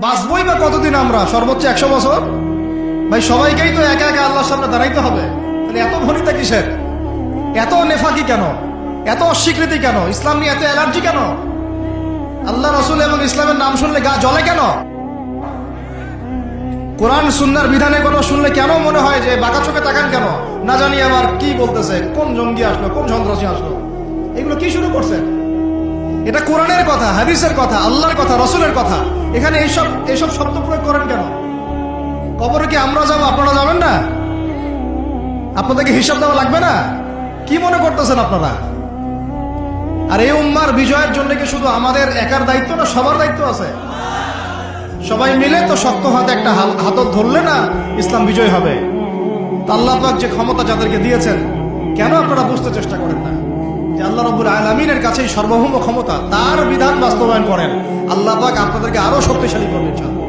বাঁচবই বা কতদিন আমরা? সর্বোচ্চ 100 বছর। ভাই সবাইকেই তো একা একা আল্লাহর সামনে দাঁড়াইতে হবে, তাহলে এত ভনিতা কিসের? এত নেফাকি কেন? এত অস্বীকৃতি কেন? ইসলাম নিয়ে এত অ্যালার্জি কেন? আল্লাহ রসুল এবং ইসলামের নাম শুনলে গা জ্বলে কেন? কোরআন সুন্নাহর বিধানে কোনো শুনলে কেন মনে হয় যে বাঁকা চোখে তাকান কেন? না জানি আবার কি বলতেছে, কোন জঙ্গি আসলো, কোন সন্ত্রাসী আসলো, এগুলো কি শুরু করছে? এটা কোরআনের কথা, হাদিসের কথা, আল্লাহর কথা, রসুলের কথা। এখানে এইসব শব্দ প্রয়োগ করেন কেন? কবরে কি আমরা যাবো, আপনারা যাবেন না? আপনাদেরকে হিসাব দেওয়া লাগবে না? কি মনে করতেছেন আপনারা? আর এই উম্মার বিজয়ের জন্য কি শুধু আমাদের একার দায়িত্ব না, সবার দায়িত্ব আছে? সবাই মিলে তো শক্ত হাতে একটা হাতত ধরলে না ইসলাম বিজয় হবে। আল্লাহ পাক যে ক্ষমতা যাদেরকে দিয়েছেন, কেন আপনারা বুঝতে চেষ্টা করেন না যে আল্লাহ রাব্বুল আলামিনের কাছেই সর্বভৌম ক্ষমতা, তার বিধান বাস্তবায়ন করেন, আল্লাহ পাক আপনাদেরকে আরো শক্তিশালী করবেন ইনশাআল্লাহ।